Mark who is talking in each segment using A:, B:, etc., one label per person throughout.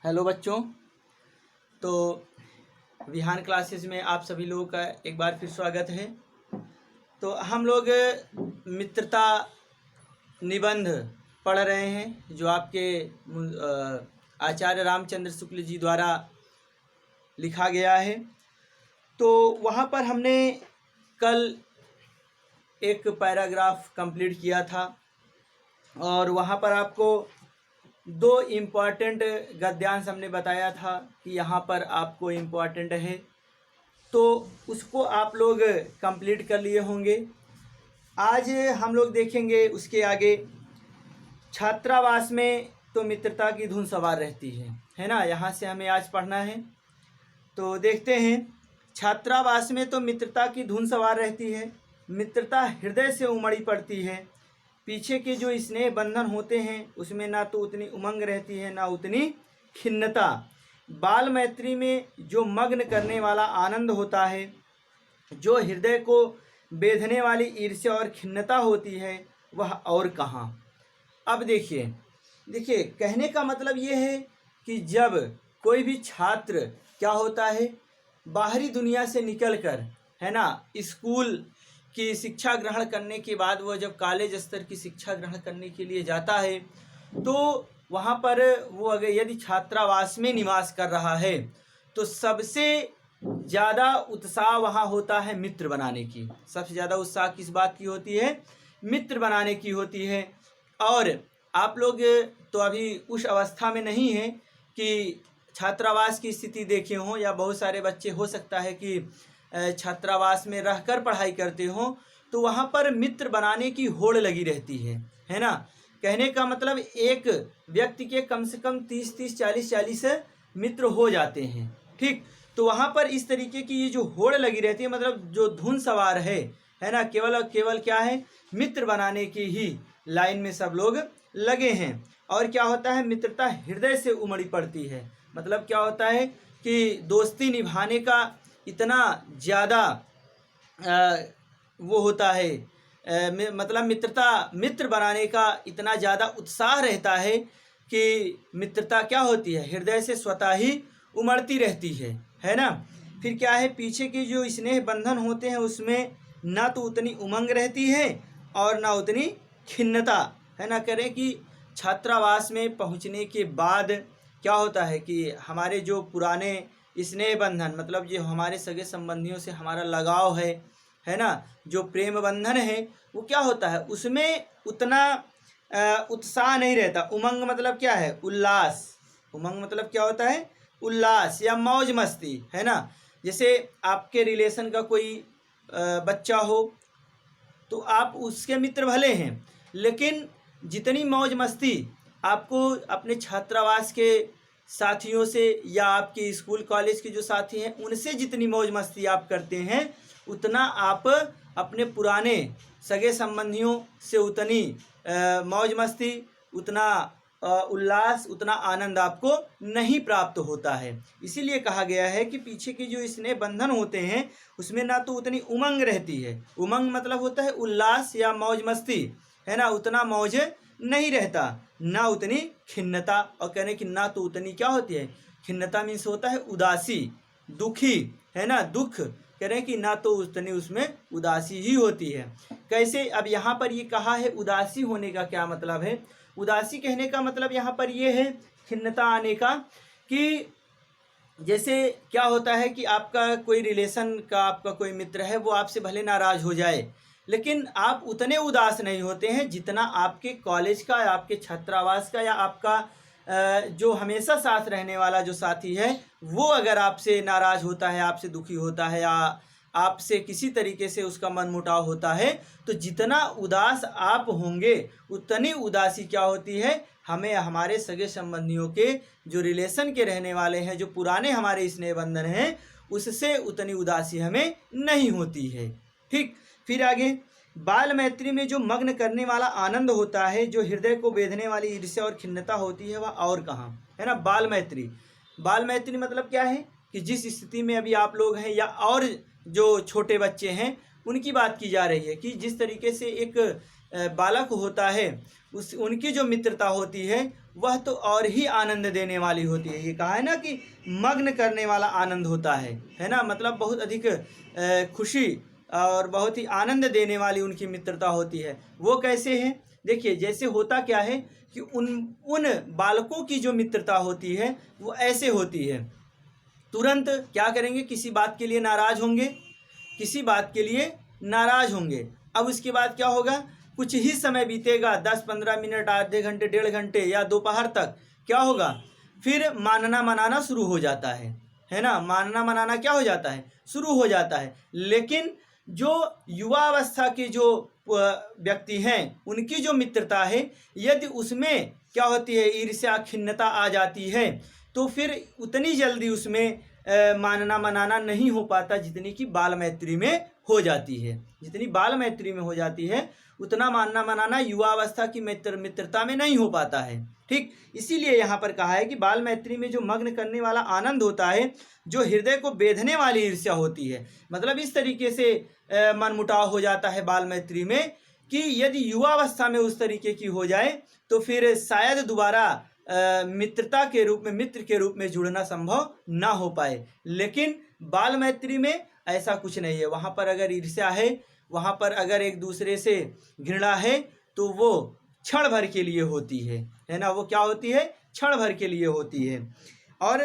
A: Hello बच्चों। तो Vihaan classes में आप सभी लोगों का एक बार फिर स्वागत है। तो हम लोग मित्रता निबंध पढ़ रहे हैं जो आपके आचार्य रामचंद्र शुक्ल जी द्वारा लिखा गया है। तो वहाँ पर हमने कल एक पैराग्राफ कंप्लीट किया था और वहाँ पर आपको दो इम्पॉर्टेंट गद्यांश हमने बताया था कि यहाँ पर आपको इम्पॉर्टेंट है, तो उसको आप लोग कंप्लीट कर लिए होंगे। आज हम लोग देखेंगे उसके आगे। छात्रावास में तो मित्रता की धुन सवार रहती है ना। यहाँ से हमें आज पढ़ना है। तो देखते हैं। छात्रावास में तो मित्रता की धुन सवार रहती है, मित्रता हृदय से उमड़ी पड़ती है। पीछे के जो स्नेह बंधन होते हैं उसमें ना तो उतनी उमंग रहती है ना उतनी खिन्नता। बाल मैत्री में जो मग्न करने वाला आनंद होता है, जो हृदय को बेधने वाली ईर्ष्या और खिन्नता होती है, वह और कहाँ। अब देखिए कहने का मतलब ये है कि जब कोई भी छात्र क्या होता है, बाहरी दुनिया से निकलकर है ना स्कूल की शिक्षा ग्रहण करने के बाद वह जब कॉलेज स्तर की शिक्षा ग्रहण करने के लिए जाता है, तो वहाँ पर वो अगर यदि छात्रावास में निवास कर रहा है तो सबसे ज़्यादा उत्साह वहाँ होता है मित्र बनाने की। सबसे ज़्यादा उत्साह किस बात की होती है? मित्र बनाने की होती है। और आप लोग तो अभी उस अवस्था में नहीं हैं कि छात्रावास की स्थिति देखे हों, या बहुत सारे बच्चे हो सकता है कि छात्रावास में रहकर पढ़ाई करते हो, तो वहाँ पर मित्र बनाने की होड़ लगी रहती है ना। कहने का मतलब एक व्यक्ति के कम से कम 30-30, 40-40 मित्र हो जाते हैं। ठीक, तो वहाँ पर इस तरीके की ये जो होड़ लगी रहती है, मतलब जो धुन सवार है ना, केवल और केवल क्या है, मित्र बनाने की ही लाइन में सब लोग लगे हैं। और क्या होता है, मित्रता हृदय से उमड़ी पड़ती है। मतलब क्या होता है कि दोस्ती निभाने का इतना ज़्यादा वो होता है, मतलब मित्र बनाने का इतना ज़्यादा उत्साह रहता है कि मित्रता क्या होती है, हृदय से स्वतः ही उमड़ती रहती है ना। फिर क्या है, पीछे की जो स्नेह बंधन होते हैं उसमें ना तो उतनी उमंग रहती है और ना उतनी खिन्नता, है ना। करें कि छात्रावास में पहुंचने के बाद क्या होता है कि हमारे जो पुराने स्नेह बंधन, मतलब जो हमारे सगे संबंधियों से हमारा लगाव है ना, जो प्रेम बंधन है, वो क्या होता है, उसमें उतना उत्साह नहीं रहता। उमंग मतलब क्या है, उल्लास। उमंग मतलब क्या होता है, उल्लास या मौज मस्ती, है ना। जैसे आपके रिलेशन का कोई बच्चा हो तो आप उसके मित्र भले हैं, लेकिन जितनी मौज मस्ती आपको अपने छात्रावास के साथियों से या आपके स्कूल कॉलेज के जो साथी हैं उनसे जितनी मौज मस्ती आप करते हैं, उतना आप अपने पुराने सगे संबंधियों से उतनी मौज मस्ती, उतना उल्लास, उतना आनंद आपको नहीं प्राप्त होता है। इसीलिए कहा गया है कि पीछे के जो स्नेह बंधन होते हैं उसमें ना तो उतनी उमंग रहती है। उमंग मतलब होता है उल्लास या मौज मस्ती, है ना, उतना मौज नहीं रहता, ना उतनी खिन्नता। और कहने की ना तो उतनी क्या होती है, खिन्नता मीन्स होता है उदासी, दुखी, है ना, दुख। कह रहे हैं कि ना तो उतनी उसमें उदासी ही होती है। कैसे, अब यहाँ पर ये कहा है उदासी होने का क्या मतलब है। उदासी कहने का मतलब यहाँ पर ये है खिन्नता आने का, कि जैसे क्या होता है कि आपका कोई रिलेशन का आपका कोई मित्र है, वो आपसे भले नाराज़ हो जाए, लेकिन आप उतने उदास नहीं होते हैं जितना आपके कॉलेज का या आपके छात्रावास का या आपका जो हमेशा साथ रहने वाला जो साथी है, वो अगर आपसे नाराज़ होता है, आपसे दुखी होता है, या आपसे किसी तरीके से उसका मनमुटाव होता है, तो जितना उदास आप होंगे उतनी उदासी क्या होती है, हमें हमारे सगे संबंधियों के जो रिलेशन के रहने वाले हैं, जो पुराने हमारे स्नेह बंधन हैं, उससे उतनी उदासी हमें नहीं होती है। ठीक, फिर आगे, बाल मैत्री में जो मग्न करने वाला आनंद होता है, जो हृदय को बेधने वाली ईर्ष्या और खिन्नता होती है, वह और कहाँ, है ना। बाल मैत्री मतलब क्या है कि जिस स्थिति में अभी आप लोग हैं या और जो छोटे बच्चे हैं उनकी बात की जा रही है, कि जिस तरीके से एक बालक होता है उनकी जो मित्रता होती है वह तो और ही आनंद देने वाली होती है। ये कहा है ना कि मग्न करने वाला आनंद होता है ना, मतलब बहुत अधिक खुशी और बहुत ही आनंद देने वाली उनकी मित्रता होती है। वो कैसे है? देखिए, जैसे होता क्या है कि उन बालकों की जो मित्रता होती है वो ऐसे होती है, तुरंत क्या करेंगे, किसी बात के लिए नाराज़ होंगे, किसी बात के लिए नाराज़ होंगे। अब उसके बाद क्या होगा, कुछ ही समय बीतेगा, 10-15 मिनट, आधे घंटे, 1.5 घंटे या दोपहर तक, क्या होगा, फिर मानना मनाना शुरू हो जाता है ना। मानना मनाना क्या हो जाता है, शुरू हो जाता है। लेकिन जो युवा अवस्था के जो व्यक्ति हैं उनकी जो मित्रता है, यदि उसमें क्या होती है, ईर्ष्या खिन्नता आ जाती है, तो फिर उतनी जल्दी उसमें मानना मनाना नहीं हो पाता जितनी कि बाल मैत्री में हो जाती है। जितनी बाल मैत्री में हो जाती है उतना मानना मनाना युवा अवस्था की मित्रता में नहीं हो पाता है। ठीक, इसीलिए यहाँ पर कहा है कि बाल मैत्री में जो मग्न करने वाला आनंद होता है, जो हृदय को बेधने वाली ईर्ष्या होती है, मतलब इस तरीके से मनमुटाव हो जाता है बाल मैत्री में कि यदि युवा अवस्था में उस तरीके की हो जाए तो फिर शायद दोबारा मित्रता के रूप में, मित्र के रूप में जुड़ना संभव ना हो पाए। लेकिन बाल मैत्री में ऐसा कुछ नहीं है। वहाँ पर अगर ईर्ष्या है, वहाँ पर अगर एक दूसरे से घृणा है, तो वो क्षण भर के लिए होती है ना। वो क्या होती है, क्षण भर के लिए होती है। और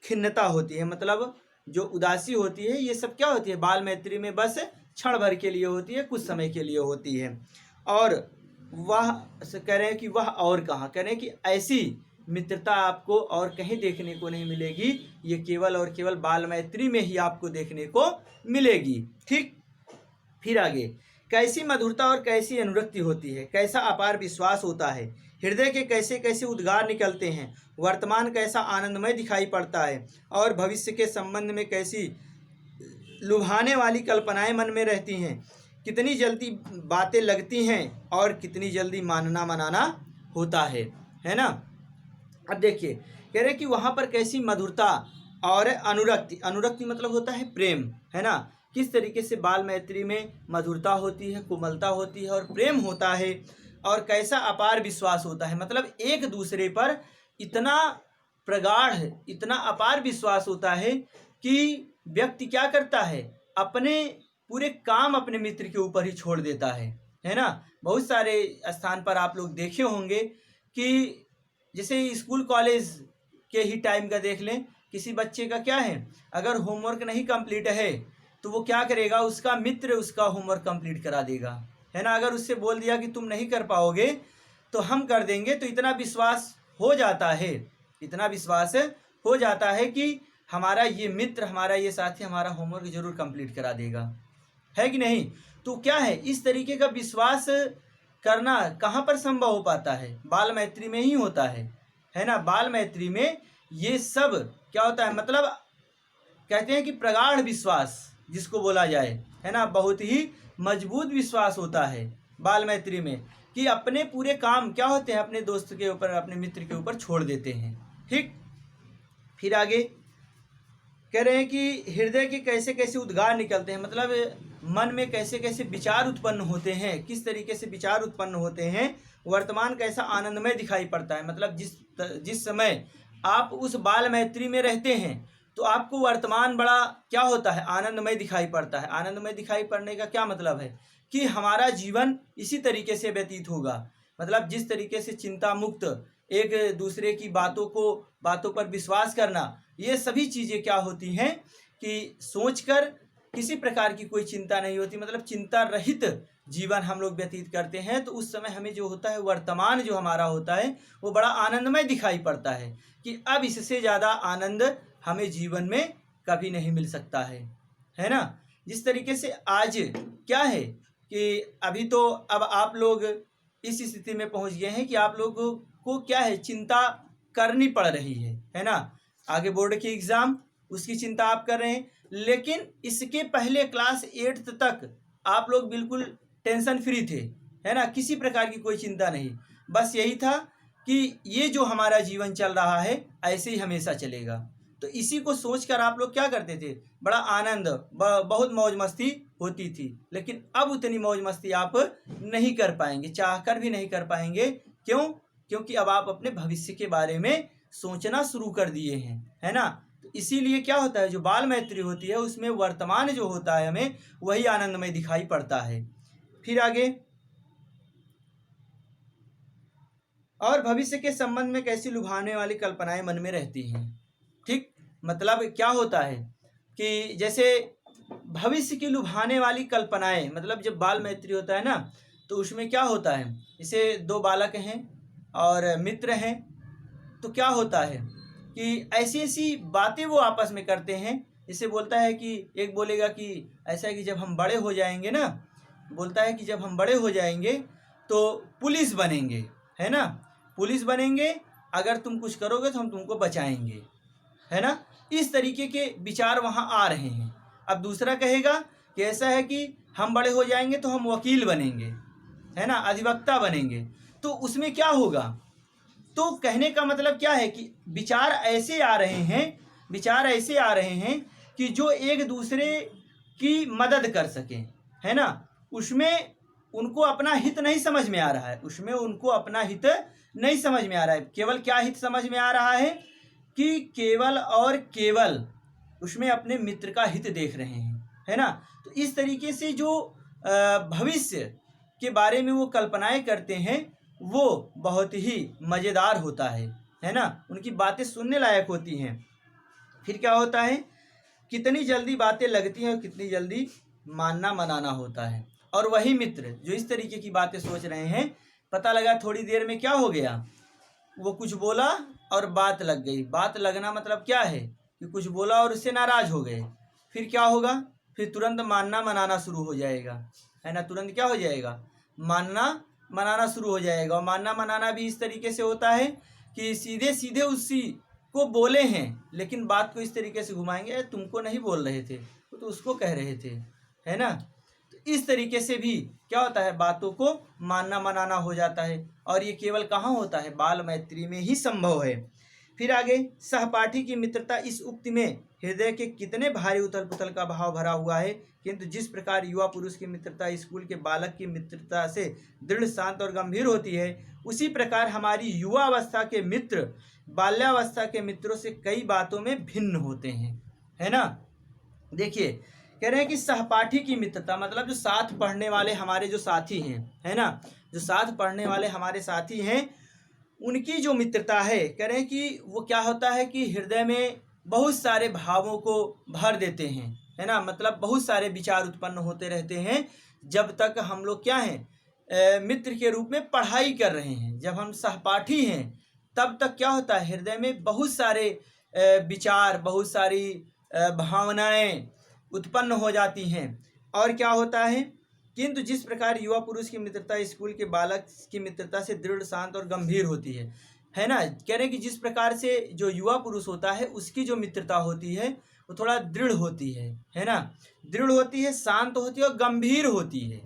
A: खिन्नता होती है, मतलब जो उदासी होती है, ये सब क्या होती है, बाल मैत्री में बस क्षण भर के लिए होती है, कुछ समय के लिए होती है। और वह कह रहे हैं कि वह और कहाँ, कह रहे हैं कि ऐसी मित्रता आपको और कहीं देखने को नहीं मिलेगी, ये केवल और केवल बाल मैत्री में ही आपको देखने को मिलेगी। ठीक, फिर आगे, कैसी मधुरता और कैसी अनुरक्ति होती है, कैसा अपार विश्वास होता है, हृदय के कैसे कैसे उद्गार निकलते हैं, वर्तमान कैसा आनंदमय दिखाई पड़ता है, और भविष्य के संबंध में कैसी लुभाने वाली कल्पनाएं मन में रहती हैं, कितनी जल्दी बातें लगती हैं और कितनी जल्दी मानना मनाना होता है ना। अब देखिए, कह रहे कि वहाँ पर कैसी मधुरता और अनुरक्ति, अनुरक्ति मतलब होता है प्रेम, है ना। किस तरीके से बाल मैत्री में मधुरता होती है, कोमलता होती है और प्रेम होता है, और कैसा अपार विश्वास होता है, मतलब एक दूसरे पर इतना प्रगाढ़, इतना अपार विश्वास होता है कि व्यक्ति क्या करता है, अपने पूरे काम अपने मित्र के ऊपर ही छोड़ देता है ना। बहुत सारे स्थान पर आप लोग देखे होंगे कि जैसे स्कूल कॉलेज के ही टाइम का देख लें, किसी बच्चे का क्या है, अगर होमवर्क नहीं कंप्लीट है तो वो क्या करेगा, उसका मित्र उसका होमवर्क कंप्लीट करा देगा, है ना। अगर उससे बोल दिया कि तुम नहीं कर पाओगे तो हम कर देंगे, तो इतना विश्वास हो जाता है, इतना विश्वास हो जाता है कि हमारा ये मित्र, हमारा ये साथी हमारा होमवर्क जरूर कंप्लीट करा देगा, है कि नहीं। तो क्या है, इस तरीके का विश्वास करना कहाँ पर संभव हो पाता है, बाल मैत्री में ही होता है ना। बाल मैत्री में ये सब क्या होता है, मतलब कहते हैं कि प्रगाढ़ विश्वास जिसको बोला जाए, है ना, बहुत ही मजबूत विश्वास होता है बाल मैत्री में, कि अपने पूरे काम क्या होते हैं अपने दोस्त के ऊपर, अपने मित्र के ऊपर छोड़ देते हैं। ठीक, फिर आगे कह रहे हैं कि हृदय के कैसे कैसे उद्गार निकलते हैं, मतलब मन में कैसे कैसे विचार उत्पन्न होते हैं, किस तरीके से विचार उत्पन्न होते हैं, वर्तमान कैसा आनंदमय दिखाई पड़ता है, मतलब जिस समय आप उस बाल मैत्री में रहते हैं तो आपको वर्तमान बड़ा क्या होता है, आनंदमय दिखाई पड़ता है। आनंदमय दिखाई पड़ने का क्या मतलब है कि हमारा जीवन इसी तरीके से व्यतीत होगा, मतलब जिस तरीके से चिंता मुक्त, एक दूसरे की बातों पर विश्वास करना, ये सभी चीज़ें क्या होती हैं कि सोचकर किसी प्रकार की कोई चिंता नहीं होती, मतलब चिंता रहित जीवन हम लोग व्यतीत करते हैं। तो उस समय हमें जो होता है, वर्तमान जो हमारा होता है वो बड़ा आनंदमय दिखाई पड़ता है कि अब इससे ज़्यादा आनंद हमें जीवन में कभी नहीं मिल सकता है ना। जिस तरीके से आज क्या है कि अभी तो अब आप लोग इस स्थिति में पहुंच गए हैं कि आप लोगों को क्या है, चिंता करनी पड़ रही है ना। आगे बोर्ड की एग्ज़ाम, उसकी चिंता आप कर रहे हैं, लेकिन इसके पहले क्लास 8th तक आप लोग बिल्कुल टेंशन फ्री थे, है ना, किसी प्रकार की कोई चिंता नहीं। बस यही था कि ये जो हमारा जीवन चल रहा है ऐसे ही हमेशा चलेगा, तो इसी को सोचकर आप लोग क्या करते थे, बड़ा आनंद, बहुत मौज मस्ती होती थी। लेकिन अब उतनी मौज मस्ती आप नहीं कर पाएंगे, चाहकर भी नहीं कर पाएंगे। क्यों? क्योंकि अब आप अपने भविष्य के बारे में सोचना शुरू कर दिए हैं, है ना। तो इसीलिए क्या होता है, जो बाल मैत्री होती है उसमें वर्तमान जो होता है हमें वही आनंदमय दिखाई पड़ता है। फिर आगे, और भविष्य के संबंध में कैसी लुभाने वाली कल्पनाएं मन में रहती हैं। ठीक, मतलब क्या होता है कि जैसे भविष्य की लुभाने वाली कल्पनाएं, मतलब जब बाल मैत्री होता है ना, तो उसमें क्या होता है, जैसे दो बालक हैं और मित्र हैं, तो क्या होता है कि ऐसी ऐसी बातें वो आपस में करते हैं। जैसे बोलता है कि एक बोलेगा कि ऐसा है कि जब हम बड़े हो जाएंगे ना, बोलता है कि जब हम बड़े हो जाएंगे तो पुलिस बनेंगे, है ना, पुलिस बनेंगे, अगर तुम कुछ करोगे तो हम तुमको बचाएंगे, है ना। इस तरीके के विचार वहाँ आ रहे हैं। अब दूसरा कहेगा कि ऐसा है कि हम बड़े हो जाएंगे तो हम वकील बनेंगे, है ना, अधिवक्ता बनेंगे। तो उसमें क्या होगा, तो कहने का मतलब क्या है कि विचार ऐसे आ रहे हैं, विचार ऐसे आ रहे हैं कि जो एक दूसरे की मदद कर सकें, है ना। उसमें उनको अपना हित नहीं समझ में आ रहा है, उसमें उनको अपना हित नहीं समझ में आ रहा है। केवल क्या हित समझ में आ रहा है कि केवल और केवल उसमें अपने मित्र का हित देख रहे हैं, है ना। तो इस तरीके से जो भविष्य के बारे में वो कल्पनाएं करते हैं वो बहुत ही मज़ेदार होता है ना, उनकी बातें सुनने लायक होती हैं। फिर क्या होता है, कितनी जल्दी बातें लगती हैं और कितनी जल्दी मानना मनाना होता है। और वही मित्र जो इस तरीके की बातें सोच रहे हैं, पता लगा थोड़ी देर में क्या हो गया, वो कुछ बोला और बात लग गई। बात लगना मतलब क्या है कि कुछ बोला और उससे नाराज हो गए। फिर क्या होगा, फिर तुरंत मानना मनाना शुरू हो जाएगा, है ना। तुरंत क्या हो जाएगा, मानना मनाना शुरू हो जाएगा। और मानना मनाना भी इस तरीके से होता है कि सीधे सीधे उसी को बोले हैं, लेकिन बात को इस तरीके से घुमाएंगे, तुमको नहीं बोल रहे थे, वो तो उसको कह रहे थे, है ना। तो इस तरीके से भी क्या होता है, बातों को मानना मनाना हो जाता है। और ये केवल कहाँ होता है, बाल मैत्री में ही संभव है। फिर आगे, सहपाठी की मित्रता, इस उक्ति में हृदय के कितने भारी उथल पुथल का भाव भरा हुआ है। किंतु जिस प्रकार युवा पुरुष की मित्रता स्कूल के बालक की मित्रता से दृढ़, शांत और गंभीर होती है, उसी प्रकार हमारी युवा अवस्था के मित्र बाल्यावस्था के मित्रों से कई बातों में भिन्न होते हैं, है ना। देखिए, कह रहे हैं कि सहपाठी की मित्रता मतलब जो साथ पढ़ने वाले हमारे जो साथी हैं, है ना, जो साथ पढ़ने वाले हमारे साथी हैं, उनकी जो मित्रता है, कह रहे हैं कि वो क्या होता है कि हृदय में बहुत सारे भावों को भर देते हैं, है ना। मतलब बहुत सारे विचार उत्पन्न होते रहते हैं जब तक हम लोग क्या हैं, मित्र के रूप में पढ़ाई कर रहे हैं। जब हम सहपाठी हैं तब तक क्या होता है, हृदय में बहुत सारे विचार, बहुत सारी भावनाएं उत्पन्न हो जाती हैं। और क्या होता है, किंतु जिस प्रकार युवा पुरुष की मित्रता स्कूल के बालक की मित्रता से दृढ़, शांत और गंभीर होती है ना। कह रहे हैं कि जिस प्रकार से जो युवा पुरुष होता है उसकी जो मित्रता होती है वो थोड़ा दृढ़ होती है ना, दृढ़ होती है, शांत होती है और गंभीर होती है।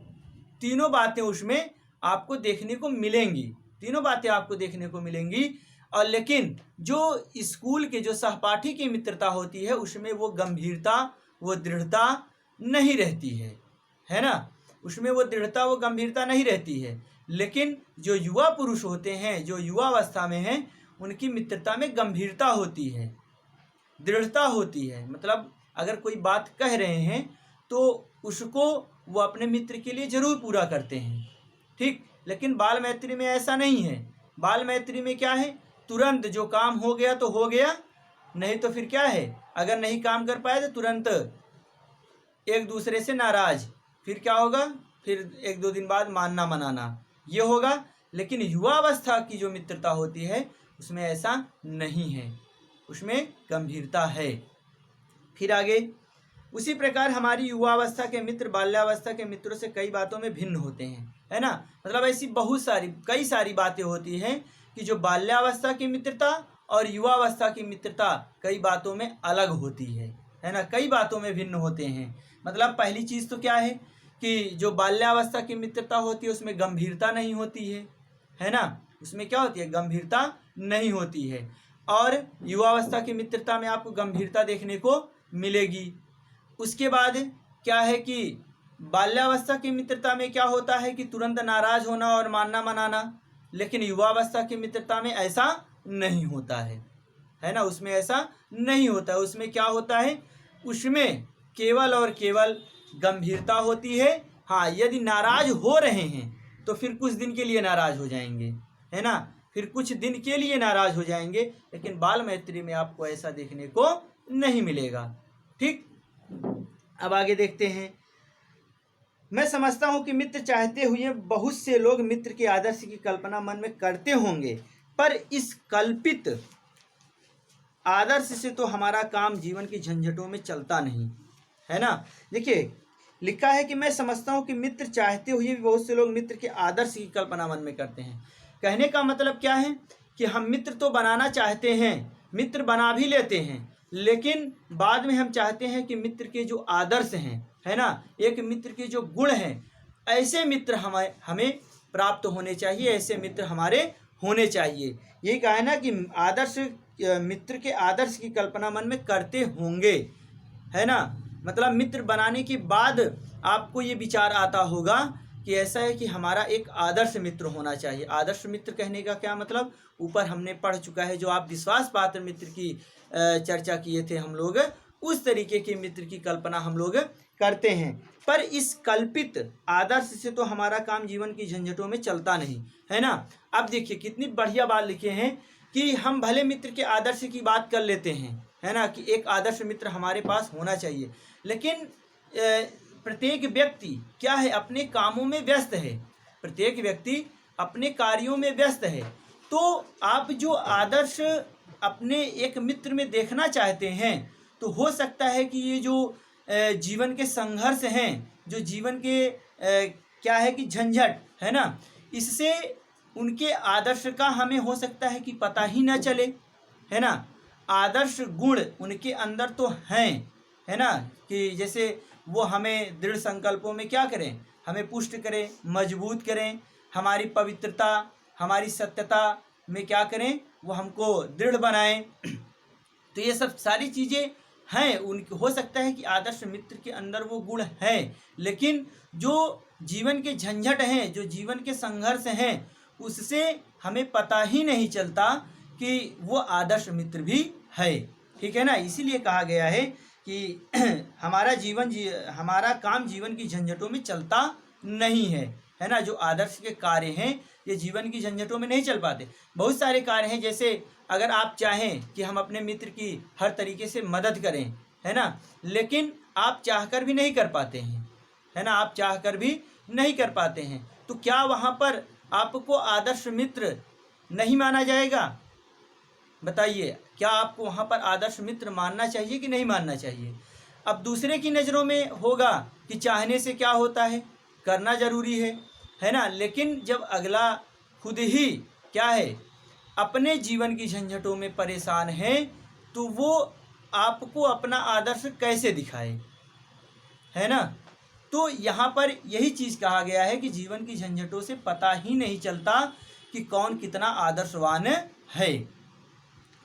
A: तीनों बातें उसमें आपको देखने को मिलेंगी, तीनों बातें आपको देखने को मिलेंगी। और लेकिन जो स्कूल के जो सहपाठी की मित्रता होती है उसमें वो गंभीरता, वो दृढ़ता नहीं रहती है ना, उसमें वो दृढ़ता, वो गंभीरता नहीं रहती है। लेकिन जो युवा पुरुष होते हैं, जो युवा अवस्था में हैं, उनकी मित्रता में गंभीरता होती है, दृढ़ता होती है। मतलब अगर कोई बात कह रहे हैं तो उसको वो अपने मित्र के लिए जरूर पूरा करते हैं, ठीक। लेकिन बाल मैत्री में ऐसा नहीं है। बाल मैत्री में क्या है, तुरंत जो काम हो गया तो हो गया, नहीं तो फिर क्या है, अगर नहीं काम कर पाए तो तुरंत एक दूसरे से नाराज, फिर क्या होगा, फिर एक दो दिन बाद मानना मनाना, ये होगा। लेकिन युवा अवस्था की जो मित्रता होती है उसमें ऐसा नहीं है, उसमें गंभीरता है। फिर आगे, उसी प्रकार हमारी युवावस्था के मित्र बाल्यावस्था के मित्रों से कई बातों में भिन्न होते हैं, है ना। मतलब ऐसी बहुत सारी, कई सारी बातें होती हैं कि जो बाल्यावस्था की मित्रता और युवावस्था की मित्रता कई बातों में अलग होती है ना, कई बातों में भिन्न होते हैं। मतलब पहली चीज़ तो क्या है कि जो बाल्यावस्था की मित्रता होती है उसमें गंभीरता नहीं होती है ना, उसमें क्या होती है, गंभीरता नहीं होती है। और युवावस्था की मित्रता में आपको गंभीरता देखने को मिलेगी। उसके बाद क्या है कि बाल्यावस्था की मित्रता में क्या होता है कि तुरंत नाराज होना और मानना मनाना, लेकिन युवावस्था की मित्रता में ऐसा नहीं होता है ना, उसमें ऐसा नहीं होता है। उसमें क्या होता है, उसमें केवल और केवल गंभीरता होती है। हाँ, यदि नाराज हो रहे हैं तो फिर कुछ दिन के लिए नाराज हो जाएंगे, है ना, फिर कुछ दिन के लिए नाराज हो जाएंगे, लेकिन बाल मैत्री में आपको ऐसा देखने को नहीं मिलेगा। ठीक, अब आगे देखते हैं। मैं समझता हूं कि मित्र चाहते हुए बहुत से लोग मित्र के आदर्श की कल्पना मन में करते होंगे, पर इस कल्पित आदर्श से तो हमारा काम जीवन की झंझटों में चलता नहीं, है ना। देखिए, लिखा है कि मैं समझता हूं कि मित्र चाहते हुए भी बहुत से लोग मित्र के आदर्श की कल्पना मन में करते हैं। कहने का मतलब क्या है कि हम मित्र तो बनाना चाहते हैं, मित्र बना भी लेते हैं, लेकिन बाद में हम चाहते हैं कि मित्र के जो आदर्श हैं, है ना, एक मित्र के जो गुण हैं, ऐसे मित्र हमें प्राप्त होने चाहिए, ऐसे मित्र हमारे होने चाहिए। यही कहा है ना कि आदर्श मित्र के आदर्श की कल्पना मन में करते होंगे, है ना। मतलब मित्र बनाने के बाद आपको ये विचार आता होगा कि ऐसा है कि हमारा एक आदर्श मित्र होना चाहिए। आदर्श मित्र कहने का क्या मतलब, ऊपर हमने पढ़ चुका है, जो आप विश्वास पात्र मित्र की चर्चा किए थे हम लोग, उस तरीके के मित्र की कल्पना हम लोग करते हैं। पर इस कल्पित आदर्श से तो हमारा काम जीवन की झंझटों में चलता नहीं, है ना। अब देखिए कितनी बढ़िया बात लिखे हैं कि हम भले मित्र के आदर्श की बात कर लेते हैं, है ना, कि एक आदर्श मित्र हमारे पास होना चाहिए, लेकिन प्रत्येक व्यक्ति क्या है, अपने कामों में व्यस्त है, प्रत्येक व्यक्ति अपने कार्यों में व्यस्त है। तो आप जो आदर्श अपने एक मित्र में देखना चाहते हैं, तो हो सकता है कि ये जो जीवन के संघर्ष हैं, जो जीवन के क्या है कि झंझट, है ना, इससे उनके आदर्श का हमें हो सकता है कि पता ही ना चले, है ना। आदर्श गुण उनके अंदर तो हैं, है ना, कि जैसे वो हमें दृढ़ संकल्पों में क्या करें, हमें पुष्ट करें, मजबूत करें, हमारी पवित्रता, हमारी सत्यता में क्या करें, वो हमको दृढ़ बनाएं। तो ये सब सारी चीज़ें हैं, उनके हो सकता है कि आदर्श मित्र के अंदर वो गुण हैं, लेकिन जो जीवन के झंझट हैं, जो जीवन के संघर्ष हैं, उससे हमें पता ही नहीं चलता कि वो आदर्श मित्र भी है। ठीक है ना, इसीलिए कहा गया है कि हमारा काम जीवन की झंझटों में चलता नहीं है ना। जो आदर्श के कार्य हैं ये जीवन की झंझटों में नहीं चल पाते। बहुत सारे कार्य हैं, जैसे अगर आप चाहें कि हम अपने मित्र की हर तरीके से मदद करें, है ना, लेकिन आप चाहकर भी नहीं कर पाते हैं, है ना, आप चाहकर भी नहीं कर पाते हैं, तो क्या वहाँ पर आपको आदर्श मित्र नहीं माना जाएगा? बताइए, क्या आपको वहाँ पर आदर्श मित्र मानना चाहिए कि नहीं मानना चाहिए? अब दूसरे की नज़रों में होगा कि चाहने से क्या होता है, करना ज़रूरी है ना, लेकिन जब अगला खुद ही क्या है, अपने जीवन की झंझटों में परेशान है, तो वो आपको अपना आदर्श कैसे दिखाए, है ना। तो यहाँ पर यही चीज़ कहा गया है कि जीवन की झंझटों से पता ही नहीं चलता कि कौन कितना आदर्शवान है।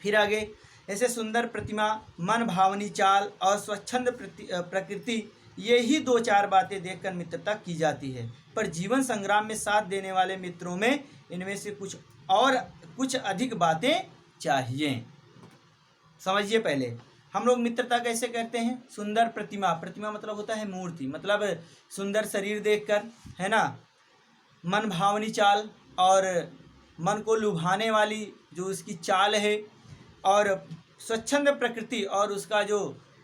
A: फिर आगे, ऐसे सुंदर प्रतिमा, मन भावनी चाल और स्वच्छंद प्रकृति, यही 2-4 बातें देखकर मित्रता की जाती है, पर जीवन संग्राम में साथ देने वाले मित्रों में इनमें से कुछ अधिक बातें चाहिए। समझिए, पहले हम लोग मित्रता कैसे करते हैं? सुंदर प्रतिमा, प्रतिमा मतलब होता है मूर्ति, मतलब सुंदर शरीर देखकर, है ना, मन भावनी चाल, और मन को लुभाने वाली जो उसकी चाल है, और स्वच्छंद प्रकृति, और उसका जो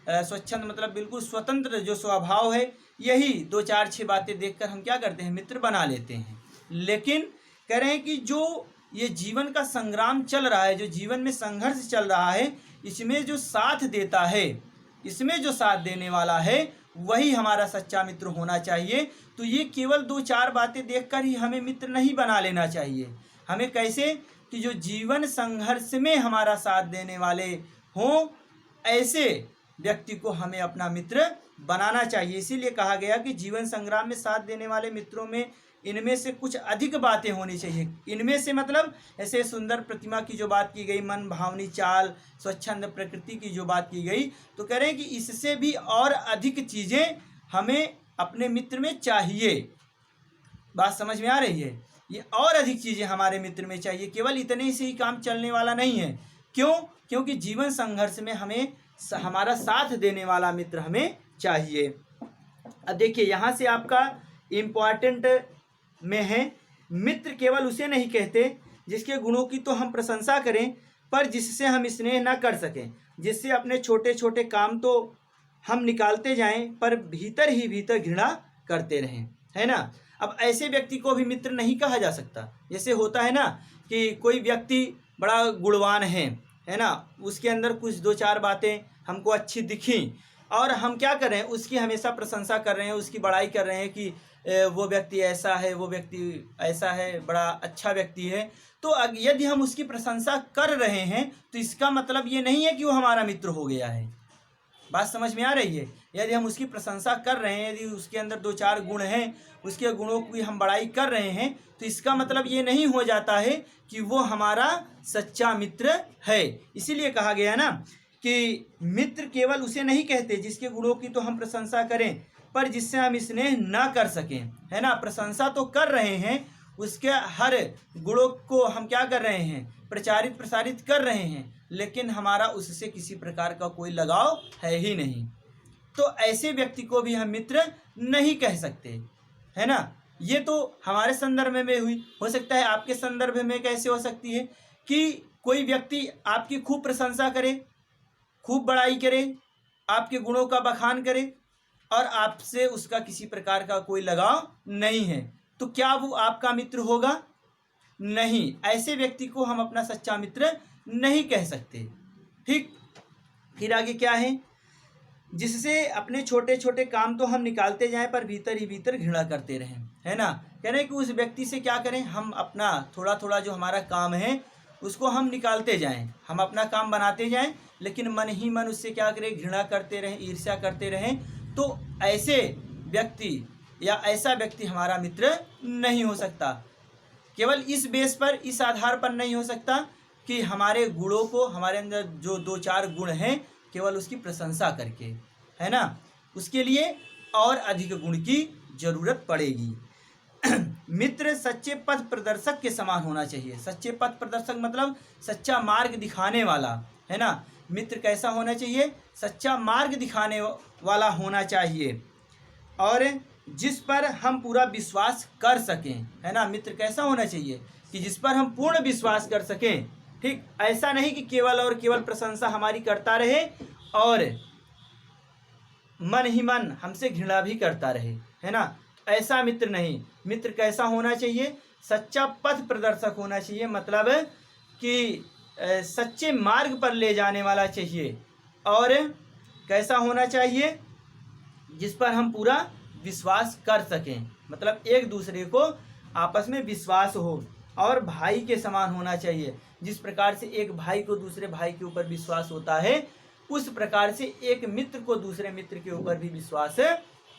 A: स्वच्छंद मतलब बिल्कुल स्वतंत्र जो स्वभाव है, यही 2-4-6 बातें देखकर हम क्या करते हैं, मित्र बना लेते हैं। लेकिन कह रहे हैं कि जो ये जीवन का संग्राम चल रहा है, जो जीवन में संघर्ष चल रहा है, इसमें जो साथ देता है, इसमें जो साथ देने वाला है, वही हमारा सच्चा मित्र होना चाहिए। तो ये केवल 2-4 बातें देखकर ही हमें मित्र नहीं बना लेना चाहिए। हमें कैसे, कि जो जीवन संघर्ष में हमारा साथ देने वाले हों, ऐसे व्यक्ति को हमें अपना मित्र बनाना चाहिए। इसीलिए कहा गया कि जीवन संग्राम में साथ देने वाले मित्रों में इनमें से कुछ अधिक बातें होनी चाहिए। इनमें से मतलब ऐसे सुंदर प्रतिमा की जो बात की गई, मन भावनी चाल, स्वच्छंद प्रकृति की जो बात की गई, तो कह रहे हैं कि इससे भी और अधिक चीज़ें हमें अपने मित्र में चाहिए। बात समझ में आ रही है? ये और अधिक चीज़ें हमारे मित्र में चाहिए, केवल इतने से ही काम चलने वाला नहीं है। क्यों? क्योंकि जीवन संघर्ष में हमें हमारा साथ देने वाला मित्र हमें चाहिए। अब देखिए यहाँ से आपका इम्पॉर्टेंट में है, मित्र केवल उसे नहीं कहते जिसके गुणों की तो हम प्रशंसा करें पर जिससे हम स्नेह ना कर सकें, जिससे अपने छोटे छोटे काम तो हम निकालते जाएं पर भीतर ही भीतर घृणा करते रहें, है ना। अब ऐसे व्यक्ति को भी मित्र नहीं कहा जा सकता। जैसे होता है ना कि कोई व्यक्ति बड़ा गुणवान है ना, उसके अंदर कुछ दो चार बातें हमको अच्छी दिखी और हम क्या कर रहे हैं, उसकी हमेशा प्रशंसा कर रहे हैं, उसकी बड़ाई कर रहे हैं कि वो व्यक्ति ऐसा है, वो व्यक्ति ऐसा है, बड़ा अच्छा व्यक्ति है। तो यदि हम उसकी प्रशंसा कर रहे हैं तो इसका मतलब ये नहीं है कि वो हमारा मित्र हो गया है। बात समझ में आ रही है? यदि हम उसकी प्रशंसा कर रहे हैं, यदि उसके अंदर दो चार गुण हैं, उसके गुणों की हम बड़ाई कर रहे हैं, तो इसका मतलब ये नहीं हो जाता है कि वो हमारा सच्चा मित्र है। इसीलिए कहा गया ना कि मित्र केवल उसे नहीं कहते जिसके गुणों की तो हम प्रशंसा करें पर जिससे हम स्नेह ना कर सकें, है ना। प्रशंसा तो कर रहे हैं, उसके हर गुणों को हम क्या कर रहे हैं, प्रचारित प्रसारित कर रहे हैं, लेकिन हमारा उससे किसी प्रकार का कोई लगाव है ही नहीं। तो ऐसे व्यक्ति को भी हम मित्र नहीं कह सकते, है ना। ये तो हमारे संदर्भ में हुई। हो सकता है आपके संदर्भ में कैसे हो सकती है कि कोई व्यक्ति आपकी खूब प्रशंसा करे, खूब बड़ाई करे, आपके गुणों का बखान करे और आपसे उसका किसी प्रकार का कोई लगाव नहीं है, तो क्या वो आपका मित्र होगा? नहीं। ऐसे व्यक्ति को हम अपना सच्चा मित्र नहीं कह सकते। ठीक, फिर आगे क्या है, जिससे अपने छोटे छोटे काम तो हम निकालते जाएं पर भीतर ही भीतर घृणा करते रहें, है ना। कह रहे हैं कि उस व्यक्ति से क्या करें, हम अपना थोड़ा थोड़ा जो हमारा काम है उसको हम निकालते जाएं, हम अपना काम बनाते जाएं, लेकिन मन ही मन उससे क्या करें, घृणा करते रहें, ईर्ष्या करते रहें। तो ऐसे व्यक्ति या ऐसा व्यक्ति हमारा मित्र नहीं हो सकता। केवल इस बेस पर, इस आधार पर नहीं हो सकता कि हमारे गुणों को, हमारे अंदर जो दो चार गुण हैं, केवल उसकी प्रशंसा करके, है ना। उसके लिए और अधिक गुण की जरूरत पड़ेगी। मित्र सच्चे पथ प्रदर्शक के समान होना चाहिए। सच्चे पथ प्रदर्शक मतलब सच्चा मार्ग दिखाने वाला, है ना। मित्र कैसा होना चाहिए? सच्चा मार्ग दिखाने वाला होना चाहिए और जिस पर हम पूरा विश्वास कर सकें, है ना। मित्र कैसा होना चाहिए कि जिस पर हम पूर्ण विश्वास कर सकें। ठीक, ऐसा नहीं कि केवल और केवल प्रशंसा हमारी करता रहे और मन ही मन हमसे घृणा भी करता रहे, है ना। ऐसा मित्र नहीं। मित्र कैसा होना चाहिए? सच्चा पथ प्रदर्शक होना चाहिए, मतलब कि सच्चे मार्ग पर ले जाने वाला चाहिए। और कैसा होना चाहिए? जिस पर हम पूरा विश्वास कर सकें, मतलब एक दूसरे को आपस में विश्वास हो। और भाई के समान होना चाहिए। जिस प्रकार से एक भाई को दूसरे भाई के ऊपर विश्वास होता है, उस प्रकार से एक मित्र को दूसरे मित्र के ऊपर भी विश्वास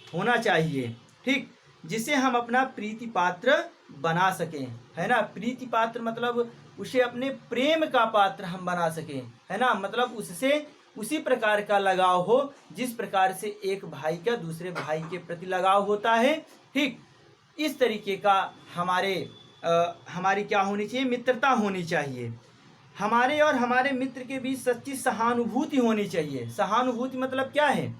A: होना चाहिए। ठीक, जिसे हम अपना प्रीति पात्र बना सकें, है ना। प्रीति पात्र मतलब उसे अपने प्रेम का पात्र हम बना सकें, है ना। मतलब उससे उसी प्रकार का लगाव हो जिस प्रकार से एक भाई का दूसरे भाई के प्रति लगाव होता है। ठीक, इस तरीके का हमारी क्या होनी चाहिए? मित्रता होनी चाहिए। हमारे और हमारे मित्र के बीच सच्ची सहानुभूति होनी चाहिए। सहानुभूति मतलब क्या है?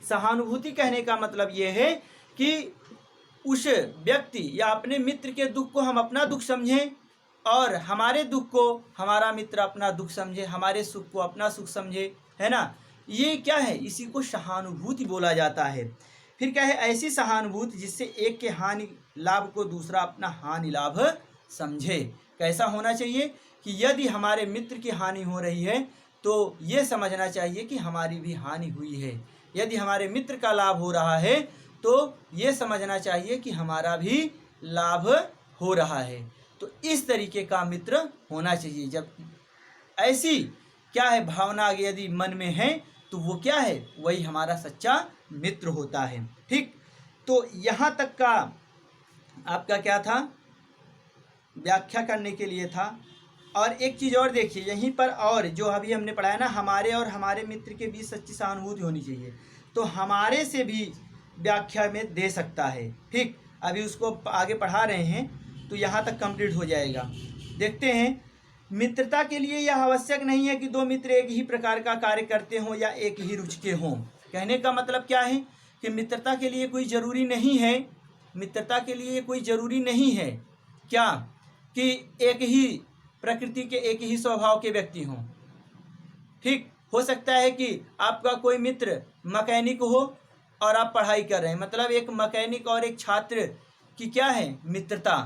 A: सहानुभूति कहने का मतलब ये है कि उस व्यक्ति या अपने मित्र के दुख को हम अपना दुख समझें और हमारे दुख को हमारा मित्र अपना दुख समझे, हमारे सुख को अपना सुख समझे, है ना। ये क्या है? इसी को सहानुभूति बोला जाता है। फिर क्या है? ऐसी सहानुभूति जिससे एक के हानि लाभ को दूसरा अपना हानि लाभ समझे। कैसा होना चाहिए कि यदि हमारे मित्र की हानि हो रही है तो ये समझना चाहिए कि हमारी भी हानि हुई है। यदि हमारे मित्र का लाभ हो रहा है तो ये समझना चाहिए कि हमारा भी लाभ हो रहा है। तो इस तरीके का मित्र होना चाहिए। जब ऐसी क्या है भावना यदि मन में है तो वो क्या है? वही हमारा सच्चा मित्र होता है। ठीक, तो यहाँ तक का आपका क्या था, व्याख्या करने के लिए था। और एक चीज़ और देखिए यहीं पर, और जो अभी हमने पढ़ा है ना, हमारे और हमारे मित्र के बीच सच्ची सहानुभूति होनी चाहिए, तो हमारे से भी व्याख्या में दे सकता है। ठीक, अभी उसको आगे पढ़ा रहे हैं तो यहाँ तक कंप्लीट हो जाएगा। देखते हैं, मित्रता के लिए यह आवश्यक नहीं है कि दो मित्र एक ही प्रकार का कार्य करते हों या एक ही रुचि के हों। कहने का मतलब क्या है कि मित्रता के लिए कोई ज़रूरी नहीं है, मित्रता के लिए कोई ज़रूरी नहीं है क्या कि एक ही प्रकृति के, एक ही स्वभाव के व्यक्ति हों। ठीक, हो सकता है कि आपका कोई मित्र मैकेनिक हो और आप पढ़ाई कर रहे हैं, मतलब एक मैकेनिक और एक छात्र की क्या है, मित्रता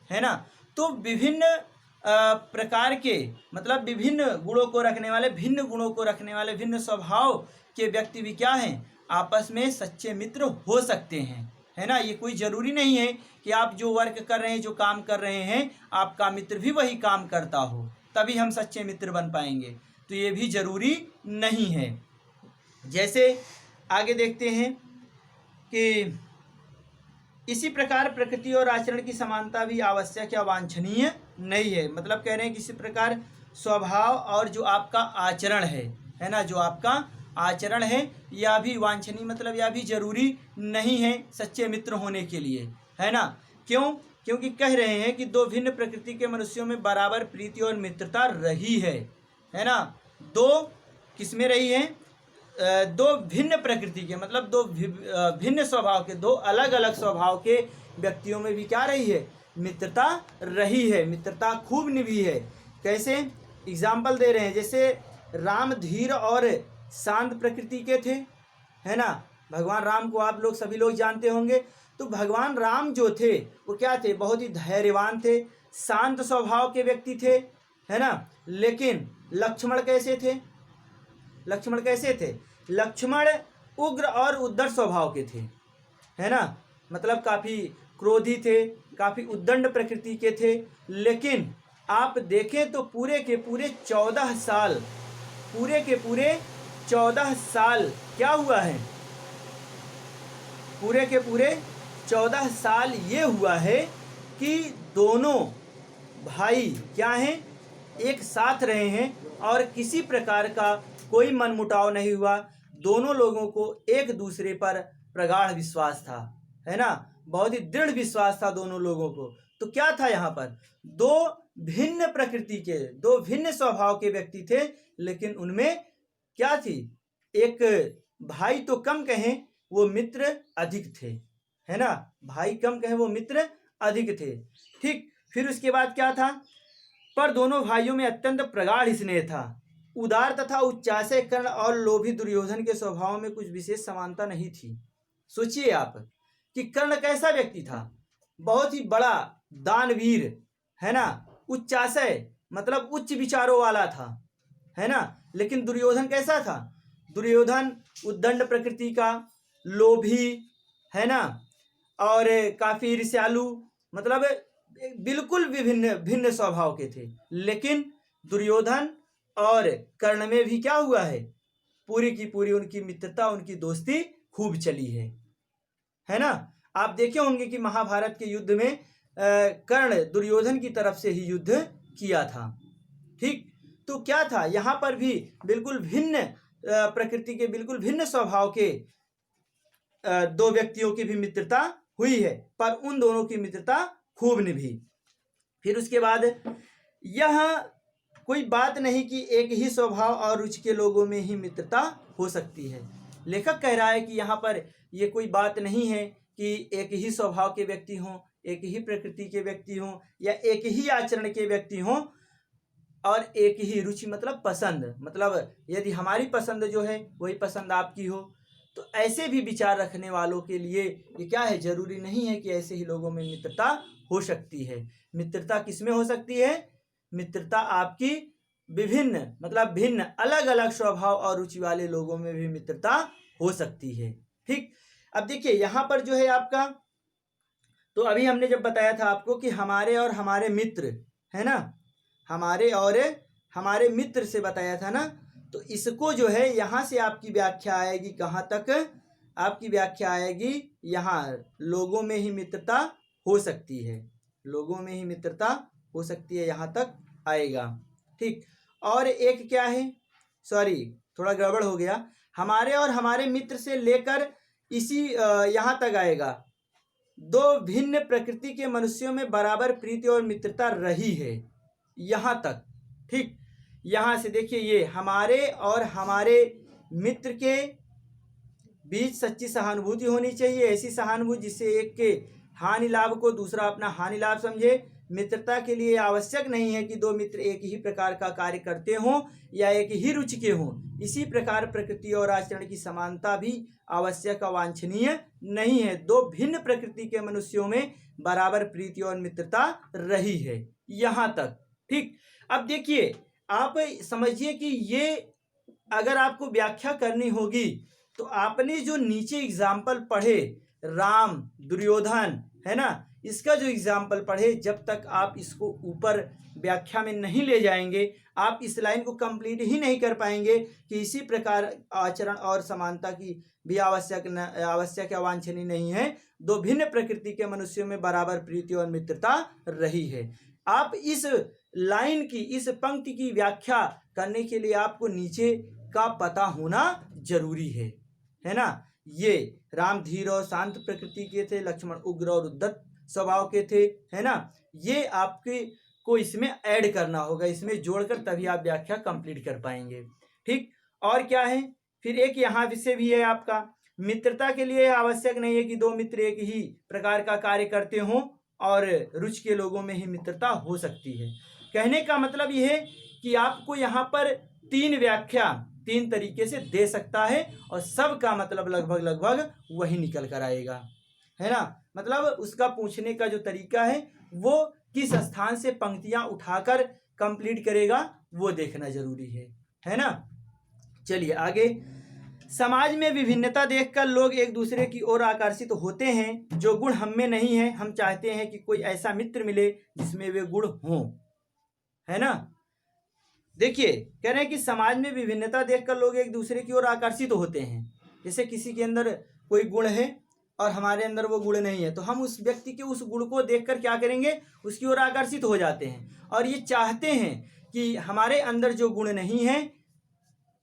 A: है ना। तो विभिन्न प्रकार के, मतलब विभिन्न गुणों को रखने वाले, भिन्न गुणों को रखने वाले, भिन्न स्वभाव के व्यक्ति भी क्या हैं, आपस में सच्चे मित्र हो सकते हैं, है ना। ये कोई ज़रूरी नहीं है कि आप जो वर्क कर रहे हैं, जो काम कर रहे हैं, आपका मित्र भी वही काम करता हो तभी हम सच्चे मित्र बन पाएंगे, तो ये भी ज़रूरी नहीं है। जैसे आगे देखते हैं कि इसी प्रकार प्रकृति और आचरण की समानता भी आवश्यक या वांछनीय नहीं है। मतलब कह रहे हैं कि इसी प्रकार स्वभाव और जो आपका आचरण है ना, जो आपका आचरण है, यह भी वांछनीय, मतलब यह भी जरूरी नहीं है सच्चे मित्र होने के लिए, है ना। क्यों? क्योंकि कह रहे हैं कि दो भिन्न प्रकृति के मनुष्यों में बराबर प्रीति और मित्रता रही है ना। दो किसमें रही है? दो भिन्न प्रकृति के, मतलब दो भिन्न स्वभाव के, दो अलग अलग स्वभाव के व्यक्तियों में भी क्या रही है? मित्रता रही है, मित्रता खूब निभी है। कैसे? एग्जाम्पल दे रहे हैं, जैसे राम धीर और शांत प्रकृति के थे, है ना। भगवान राम को आप लोग सभी लोग जानते होंगे। तो भगवान राम जो थे वो क्या थे? बहुत ही धैर्यवान थे, शांत स्वभाव के व्यक्ति थे, है ना। लेकिन लक्ष्मण कैसे थे? लक्ष्मण कैसे थे? लक्ष्मण उग्र और उद्दंड स्वभाव के थे, है ना। मतलब काफ़ी क्रोधी थे, काफ़ी उद्दंड प्रकृति के थे। लेकिन आप देखें तो पूरे के पूरे 14 साल, पूरे के पूरे 14 साल क्या हुआ है? पूरे के पूरे 14 साल ये हुआ है कि दोनों भाई क्या हैं? एक साथ रहे हैं और किसी प्रकार का कोई मनमुटाव नहीं हुआ। दोनों लोगों को एक दूसरे पर प्रगाढ़ विश्वास था, है ना। बहुत ही दृढ़ विश्वास था दोनों लोगों को। तो क्या था यहाँ पर? दो भिन्न प्रकृति के, दो भिन्न स्वभाव के व्यक्ति थे, लेकिन उनमें क्या थी? एक भाई तो कम कहें, वो मित्र अधिक थे, है ना। भाई कम कहें, वो मित्र अधिक थे। ठीक, फिर उसके बाद क्या था? पर दोनों भाइयों में अत्यंत प्रगाढ़ स्नेह था। उदार तथा उच्चासय कर्ण और लोभी दुर्योधन के स्वभाव में कुछ विशेष समानता नहीं थी। सोचिए आप कि कर्ण कैसा व्यक्ति था? बहुत ही बड़ा दानवीर, है ना। उच्चासय मतलब उच्च विचारों वाला था, है ना। लेकिन दुर्योधन कैसा था? दुर्योधन उद्दंड प्रकृति का, लोभी, है ना, और काफी ईर्ष्यालु, मतलब बिल्कुल विभिन्न भिन्न स्वभाव के थे। लेकिन दुर्योधन और कर्ण में भी क्या हुआ है? पूरी की पूरी उनकी मित्रता, उनकी दोस्ती खूब चली है ना। आप देखे होंगे कि महाभारत के युद्ध में कर्ण दुर्योधन की तरफ से ही युद्ध किया था। ठीक, तो क्या था? यहाँ पर भी बिल्कुल भिन्न प्रकृति के, बिल्कुल भिन्न स्वभाव के दो व्यक्तियों की भी मित्रता हुई है, पर उन दोनों की मित्रता खूब निभी। फिर उसके बाद यह कोई बात नहीं कि एक ही स्वभाव और रुचि के लोगों में ही मित्रता हो सकती है। लेखक कह रहा है कि यहाँ पर ये कोई बात नहीं है कि एक ही स्वभाव के व्यक्ति हों, एक ही प्रकृति के व्यक्ति हों, या एक ही आचरण के व्यक्ति हों और एक ही रुचि, मतलब पसंद, मतलब यदि हमारी पसंद जो है वही पसंद आपकी हो, तो ऐसे भी विचार रखने वालों के लिए ये क्या है? जरूरी नहीं है कि ऐसे ही लोगों में मित्रता हो सकती है। मित्रता किसमें हो सकती है? मित्रता आपकी विभिन्न, मतलब भिन्न, अलग अलग स्वभाव और रुचि वाले लोगों में भी मित्रता हो सकती है। ठीक, अब देखिए यहाँ पर जो है आपका, तो अभी हमने जब बताया था आपको कि हमारे और हमारे मित्र, है ना, हमारे और हमारे मित्र से बताया था ना, तो इसको जो है यहाँ से आपकी व्याख्या आएगी कहाँ तक? आपकी व्याख्या आएगी यहाँ, लोगों में ही मित्रता हो सकती है, लोगों में ही मित्रता हो सकती है, यहाँ तक आएगा। ठीक, और एक क्या है, सॉरी थोड़ा गड़बड़ हो गया, हमारे और हमारे मित्र से लेकर इसी यहाँ तक आएगा, दो भिन्न प्रकृति के मनुष्यों में बराबर प्रीति और मित्रता रही है, यहाँ तक। ठीक, यहाँ से देखिए, ये हमारे और हमारे मित्र के बीच सच्ची सहानुभूति होनी चाहिए, ऐसी सहानुभूति जिससे एक के हानि लाभ को दूसरा अपना हानि लाभ समझे। मित्रता के लिए आवश्यक नहीं है कि दो मित्र एक ही प्रकार का कार्य करते हों या एक ही रुचि के हों। इसी प्रकार प्रकृति और आचरण की समानता भी आवश्यक और वांछनीय नहीं है। दो भिन्न प्रकृति के मनुष्यों में बराबर प्रीति और मित्रता रही है, यहाँ तक। ठीक, अब देखिए, आप समझिए कि ये अगर आपको व्याख्या करनी होगी तो आपने जो नीचे एग्जाम्पल पढ़े, राम दुर्योधन, है ना, इसका जो एग्जाम्पल पढ़े, जब तक आप इसको ऊपर व्याख्या में नहीं ले जाएंगे, आप इस लाइन को कंप्लीट ही नहीं कर पाएंगे कि इसी प्रकार आचरण और समानता की भी आवश्यक या वांछनीय नहीं है। दो भिन्न प्रकृति के मनुष्यों में बराबर प्रीति और मित्रता रही है। आप इस लाइन की, इस पंक्ति की व्याख्या करने के लिए आपको नीचे का पता होना जरूरी है ना। ये राम धीर और शांत प्रकृति के थे, लक्ष्मण उग्र और उद्धत स्वभाव के थे, है ना। ये आपके को इसमें ऐड करना होगा, इसमें जोड़कर तभी आप व्याख्या कंप्लीट कर पाएंगे। ठीक, और क्या है, फिर एक यहाँ से भी है आपका, मित्रता के लिए आवश्यक नहीं है कि दो मित्र एक ही प्रकार का कार्य करते हों और रुचि के लोगों में ही मित्रता हो सकती है। कहने का मतलब यह है कि आपको यहाँ पर तीन व्याख्या तीन तरीके से दे सकता है और सबका मतलब लगभग वही निकल कर आएगा, है ना। मतलब उसका पूछने का जो तरीका है वो किस स्थान से पंक्तियां उठाकर कंप्लीट करेगा वो देखना जरूरी है ना। चलिए आगे, समाज में विभिन्नता देखकर लोग एक दूसरे की ओर आकर्षित होते हैं। जो गुण हम में नहीं है, हम चाहते हैं कि कोई ऐसा मित्र मिले जिसमें वे गुण हों, है ना। देखिए, कह रहे हैं कि समाज में विभिन्नता देखकर लोग एक दूसरे की ओर आकर्षित होते हैं। जैसे किसी के अंदर कोई गुण है और हमारे अंदर वो गुण नहीं है, तो हम उस व्यक्ति के उस गुण को देखकर क्या करेंगे, उसकी ओर आकर्षित हो जाते हैं और ये चाहते हैं कि हमारे अंदर जो गुण नहीं है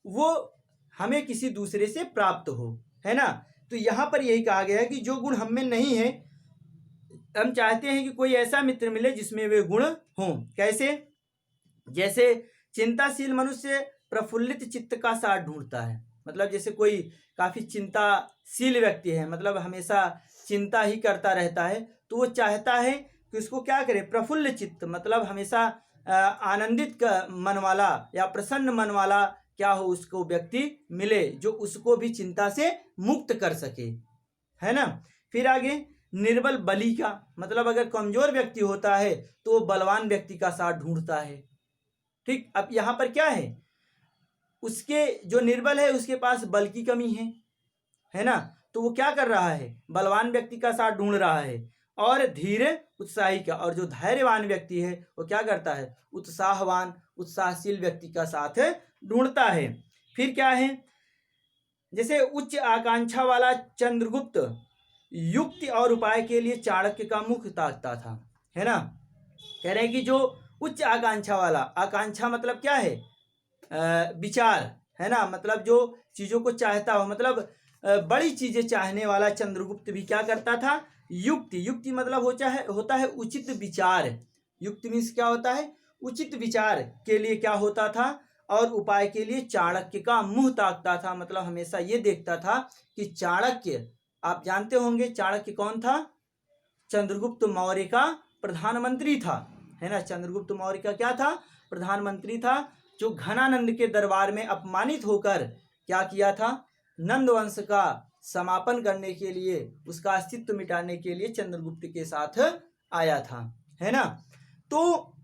A: वो हमें किसी दूसरे से प्राप्त हो, है ना। तो यहाँ पर यही कहा गया है कि जो गुण हम में नहीं है, हम चाहते हैं कि कोई ऐसा मित्र मिले जिसमें वे गुण हों। कैसे, जैसे चिंताशील मनुष्य प्रफुल्लित चित्त का साथ ढूंढता है। मतलब जैसे कोई काफी चिंताशील व्यक्ति है, मतलब हमेशा चिंता ही करता रहता है, तो वो चाहता है कि उसको क्या करे, प्रफुल्ल चित्त, मतलब हमेशा आनंदित मन वाला या प्रसन्न मन वाला क्या हो, उसको व्यक्ति मिले जो उसको भी चिंता से मुक्त कर सके, है ना। फिर आगे, निर्बल बली का मतलब अगर कमजोर व्यक्ति होता है तो वो बलवान व्यक्ति का साथ ढूंढता है। ठीक, अब यहाँ पर क्या है, उसके जो निर्बल है उसके पास बल की कमी है ना, तो वो क्या कर रहा है, बलवान व्यक्ति का साथ ढूंढ रहा है। और धीर उत्साही का, और जो धैर्यवान व्यक्ति है वो क्या करता है, उत्साहवान उत्साहशील व्यक्ति का साथ ढूंढता है। फिर क्या है, जैसे उच्च आकांक्षा वाला चंद्रगुप्त युक्ति और उपाय के लिए चाणक्य का मुख ताकता था, है ना। कह रहे हैं कि जो उच्च आकांक्षा वाला, आकांक्षा मतलब क्या है, विचार, है ना, मतलब जो चीजों को चाहता हो, मतलब बड़ी चीजें चाहने वाला चंद्रगुप्त भी क्या करता था, युक्ति मतलब होता है उचित विचार। युक्ति मीन्स क्या होता है, उचित विचार के लिए क्या होता था, और उपाय के लिए चाणक्य का मुंह ताकता था। मतलब हमेशा ये देखता था कि चाणक्य, आप जानते होंगे चाणक्य कौन था, चंद्रगुप्त मौर्य का प्रधानमंत्री था, है ना। चंद्रगुप्त मौर्य का क्या था, प्रधानमंत्री था, जो घनानंद के दरबार में अपमानित होकर क्या किया था, नंद वंश का समापन करने के लिए, उसका अस्तित्व मिटाने के लिए चंद्रगुप्त के साथ आया था, है ना। तो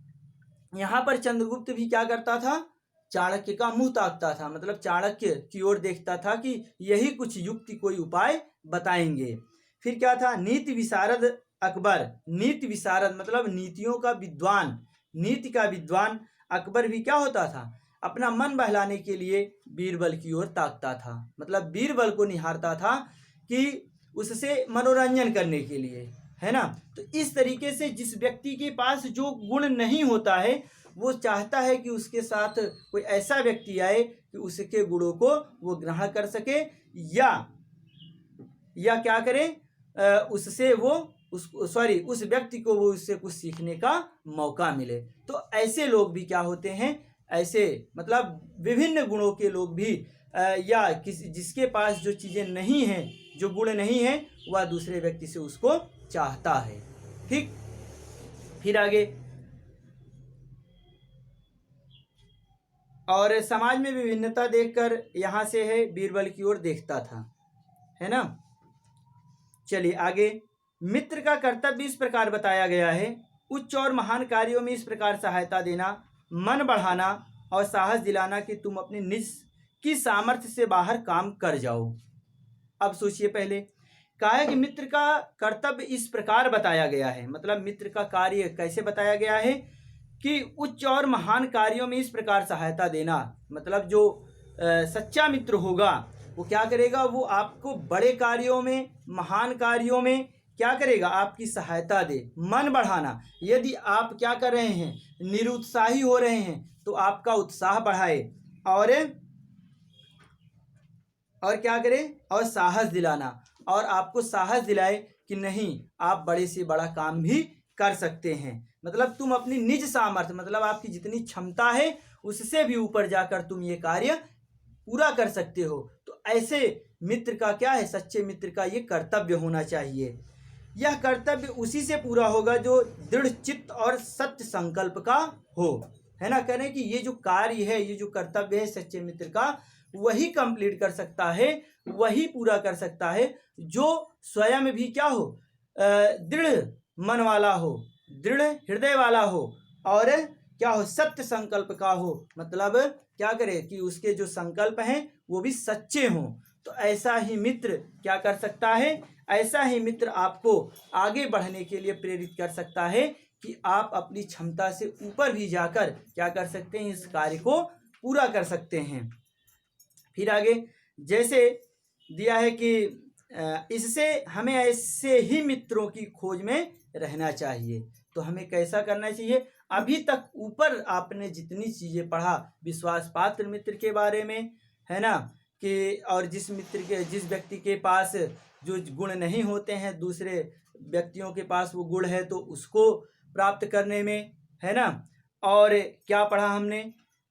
A: यहाँ पर चंद्रगुप्त भी क्या करता था, चाणक्य का मुंह ताकता था, मतलब चाणक्य की ओर देखता था कि यही कुछ युक्ति कोई उपाय बताएंगे। फिर क्या था, नीति विशारद अकबर, नीति विशारद मतलब नीतियों का विद्वान, नीति का विद्वान अकबर भी क्या होता था, अपना मन बहलाने के लिए बीरबल की ओर ताकता था। मतलब बीरबल को निहारता था कि उससे मनोरंजन करने के लिए, है ना। तो इस तरीके से जिस व्यक्ति के पास जो गुण नहीं होता है वो चाहता है कि उसके साथ कोई ऐसा व्यक्ति आए कि उसके गुणों को वो ग्रहण कर सके, या क्या करे, उससे वो उस व्यक्ति को वो उससे कुछ सीखने का मौका मिले। तो ऐसे लोग भी क्या होते हैं, ऐसे मतलब विभिन्न गुणों के लोग भी या किसी जिसके पास जो चीज़ें नहीं हैं, जो गुण नहीं है, वह दूसरे व्यक्ति से उसको चाहता है। ठीक, फिर आगे, और समाज में विभिन्नता देखकर यहाँ से है बीरबल की ओर देखता था, है ना। चलिए आगे, मित्र का कर्तव्य इस प्रकार बताया गया है, उच्च और महान कार्यों में इस प्रकार सहायता देना, मन बढ़ाना और साहस दिलाना कि तुम अपनी निज की सामर्थ्य से बाहर काम कर जाओ। अब सोचिए, पहले कहा है कि मित्र का कर्तव्य इस प्रकार बताया गया है, मतलब मित्र का कार्य कैसे बताया गया है कि उच्च और महान कार्यों में इस प्रकार सहायता देना, मतलब जो सच्चा मित्र होगा वो क्या करेगा, वो आपको बड़े कार्यों में, महान कार्यों में क्या करेगा, आपकी सहायता दे। मन बढ़ाना, यदि आप क्या कर रहे हैं, निरुत्साही हो रहे हैं तो आपका उत्साह बढ़ाए, और क्या करे, और साहस दिलाना, और आपको साहस दिलाए कि नहीं, आप बड़े से बड़ा काम भी कर सकते हैं, मतलब तुम अपनी निज सामर्थ्य, मतलब आपकी जितनी क्षमता है उससे भी ऊपर जाकर तुम ये कार्य पूरा कर सकते हो। तो ऐसे मित्र का क्या है, सच्चे मित्र का ये कर्तव्य होना चाहिए। यह कर्तव्य उसी से पूरा होगा जो दृढ़ चित्त और सत्य संकल्प का हो, है ना। कह रहे हैं कि ये जो कार्य है, ये जो कर्तव्य है सच्चे मित्र का, वही कंप्लीट कर सकता है, वही पूरा कर सकता है जो स्वयं भी क्या हो, दृढ़ मन वाला हो, दृढ़ हृदय वाला हो, और क्या हो, सत्य संकल्प का हो, मतलब क्या करे कि उसके जो संकल्प हैं वो भी सच्चे हों। तो ऐसा ही मित्र क्या कर सकता है, ऐसा ही मित्र आपको आगे बढ़ने के लिए प्रेरित कर सकता है कि आप अपनी क्षमता से ऊपर भी जाकर क्या कर सकते हैं, इस कार्य को पूरा कर सकते हैं। फिर आगे जैसे दिया है कि इससे हमें ऐसे ही मित्रों की खोज में रहना चाहिए। तो हमें कैसा करना चाहिए, अभी तक ऊपर आपने जितनी चीज़ें पढ़ा विश्वास पात्र मित्र के बारे में, है ना, कि और जिस व्यक्ति के पास जो गुण नहीं होते हैं, दूसरे व्यक्तियों के पास वो गुण है तो उसको प्राप्त करने में, है ना। और क्या पढ़ा हमने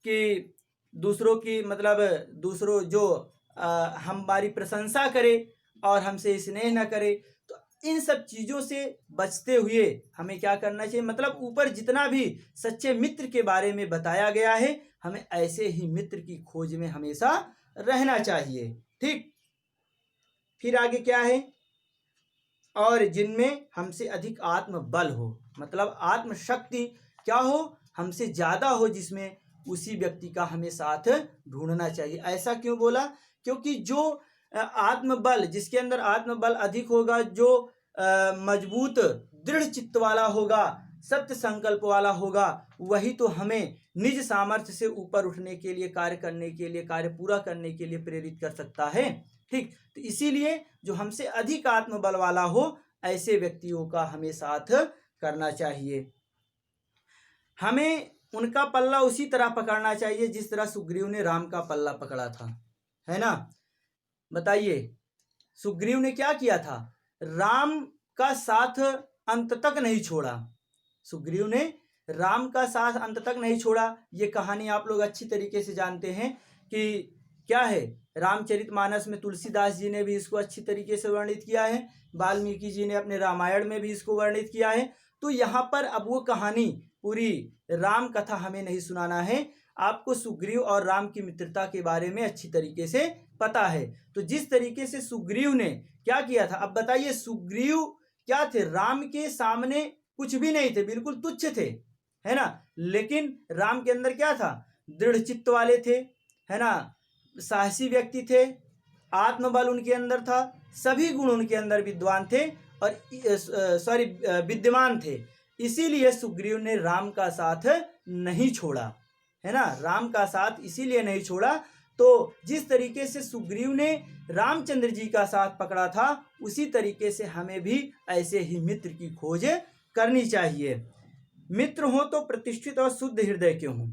A: कि दूसरों की, मतलब दूसरों जो हमारी प्रशंसा करे और हमसे स्नेह न करे, तो इन सब चीज़ों से बचते हुए हमें क्या करना चाहिए, मतलब ऊपर जितना भी सच्चे मित्र के बारे में बताया गया है, हमें ऐसे ही मित्र की खोज में हमेशा रहना चाहिए। ठीक, फिर आगे क्या है, और जिनमें हमसे अधिक आत्मबल हो, मतलब आत्मशक्ति क्या हो, हमसे ज़्यादा हो, जिसमें उसी व्यक्ति का हमें साथ ढूंढना चाहिए। ऐसा क्यों बोला, क्योंकि जो आत्मबल, जिसके अंदर आत्मबल अधिक होगा, जो मजबूत दृढ़ चित्त वाला होगा, सत्य संकल्प वाला होगा, वही तो हमें निज सामर्थ्य से ऊपर उठने के लिए, कार्य करने के लिए, कार्य पूरा करने के लिए प्रेरित कर सकता है। ठीक, तो इसीलिए जो हमसे अधिक आत्मबल वाला हो, ऐसे व्यक्तियों का हमें साथ करना चाहिए। हमें उनका पल्ला उसी तरह पकड़ना चाहिए जिस तरह सुग्रीव ने राम का पल्ला पकड़ा था, है ना। बताइए, सुग्रीव ने क्या किया था, राम का साथ अंत तक नहीं छोड़ा। सुग्रीव ने राम का साथ अंत तक नहीं छोड़ा। ये कहानी आप लोग अच्छी तरीके से जानते हैं कि क्या है, रामचरितमानस में तुलसीदास जी ने भी इसको अच्छी तरीके से वर्णित किया है, वाल्मीकि जी ने अपने रामायण में भी इसको वर्णित किया है। तो यहाँ पर अब वो कहानी पूरी राम कथा हमें नहीं सुनाना है, आपको सुग्रीव और राम की मित्रता के बारे में अच्छी तरीके से पता है। तो जिस तरीके से सुग्रीव ने क्या किया था, अब बताइए, सुग्रीव क्या थे, राम के सामने कुछ भी नहीं थे, बिल्कुल तुच्छ थे, है ना। लेकिन राम के अंदर क्या था, दृढ़ चित्त वाले थे, है ना, साहसी व्यक्ति थे, आत्मबल उनके अंदर था, सभी गुण उनके अंदर विद्वान थे और विद्यमान थे। इसीलिए सुग्रीव ने राम का साथ नहीं छोड़ा, है ना, राम का साथ इसीलिए नहीं छोड़ा तो जिस तरीके से सुग्रीव ने रामचंद्र जी का साथ पकड़ा था, उसी तरीके से हमें भी ऐसे ही मित्र की खोज करनी चाहिए। मित्र हो तो प्रतिष्ठित और शुद्ध हृदय के हों,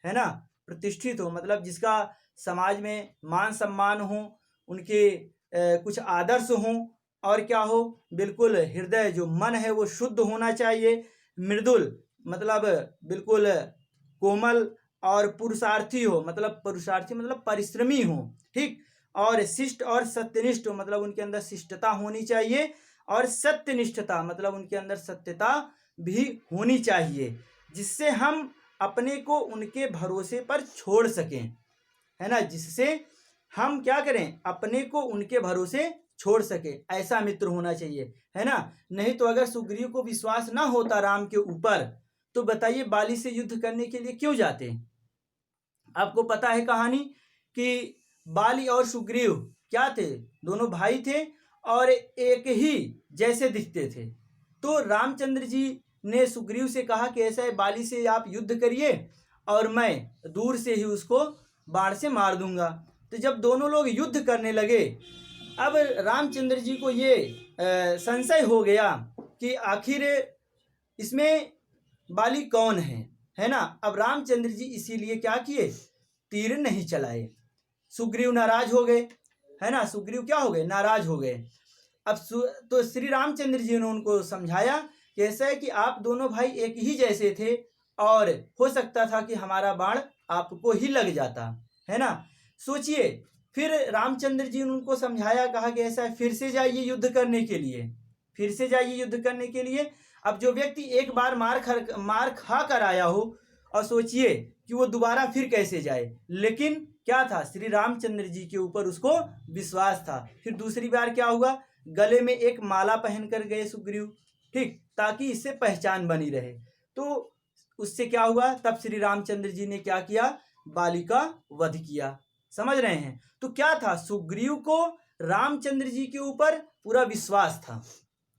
A: है ना। प्रतिष्ठित हो मतलब जिसका समाज में मान सम्मान हो, उनके कुछ आदर्श हों, और क्या हो, बिल्कुल हृदय जो मन है वो शुद्ध होना चाहिए। मृदुल मतलब बिल्कुल कोमल, और पुरुषार्थी हो मतलब पुरुषार्थी मतलब परिश्रमी हो, ठीक। और शिष्ट और सत्यनिष्ठ हो मतलब उनके अंदर शिष्टता होनी चाहिए, और सत्यनिष्ठता मतलब उनके अंदर सत्यता भी होनी चाहिए, जिससे हम अपने को उनके भरोसे पर छोड़ सकें, है ना। जिससे हम क्या करें, अपने को उनके भरोसे छोड़ सके, ऐसा मित्र होना चाहिए, है ना। नहीं तो अगर सुग्रीव को विश्वास ना होता राम के ऊपर, तो बताइए बाली से युद्ध करने के लिए क्यों जाते। आपको पता है कहानी कि बाली और सुग्रीव क्या थे, दोनों भाई थे और एक ही जैसे दिखते थे। तो रामचंद्र जी ने सुग्रीव से कहा कि ऐसा है, बाली से आप युद्ध करिए और मैं दूर से ही उसको बाण से मार दूंगा। तो जब दोनों लोग युद्ध करने लगे, अब रामचंद्र जी को ये संशय हो गया कि आखिर इसमें बाली कौन है ना। अब रामचंद्र जी इसीलिए क्या किए, तीर नहीं चलाए। सुग्रीव नाराज हो गए, है ना। सुग्रीव क्या हो गए, नाराज हो गए। अब तो श्री रामचंद्र जी ने उनको समझाया कि ऐसा है कि आप दोनों भाई एक ही जैसे थे, और हो सकता था कि हमारा बाण आपको ही लग जाता, है ना। सोचिए, फिर रामचंद्र जी ने उनको समझाया, कहा कि ऐसा है, फिर से जाइए युद्ध करने के लिए, फिर से जाइए युद्ध करने के लिए। अब जो व्यक्ति एक बार मार खा कर आया हो, और सोचिए कि वो दोबारा फिर कैसे जाए, लेकिन क्या था, श्री रामचंद्र जी के ऊपर उसको विश्वास था। फिर दूसरी बार क्या हुआ, गले में एक माला पहन कर गए सुग्रीव, ठीक, ताकि इससे पहचान बनी रहे। तो उससे क्या हुआ, तब श्री रामचंद्र जी ने क्या किया, बाली का वध किया। समझ रहे हैं। तो क्या था, सुग्रीव को रामचंद्र जी के ऊपर पूरा विश्वास था,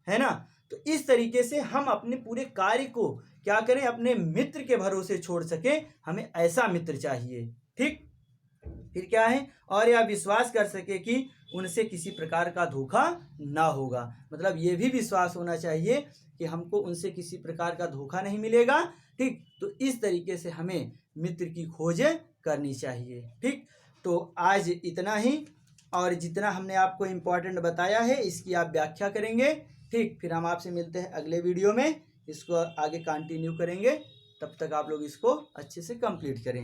A: है ना। तो इस तरीके से हम अपने पूरे कार्य को क्या करें, अपने मित्र के भरोसे छोड़ सके, हमें ऐसा मित्र चाहिए, ठीक। फिर क्या है, और यह विश्वास कर सके कि उनसे किसी प्रकार का धोखा ना होगा, मतलब ये भी विश्वास होना चाहिए कि हमको उनसे किसी प्रकार का धोखा नहीं मिलेगा, ठीक। तो इस तरीके से हमें मित्र की खोज करनी चाहिए, ठीक। तो आज इतना ही, और जितना हमने आपको इम्पोर्टेंट बताया है इसकी आप व्याख्या करेंगे, ठीक। फिर हम आपसे मिलते हैं अगले वीडियो में, इसको आगे कंटिन्यू करेंगे। तब तक आप लोग इसको अच्छे से कंप्लीट करें।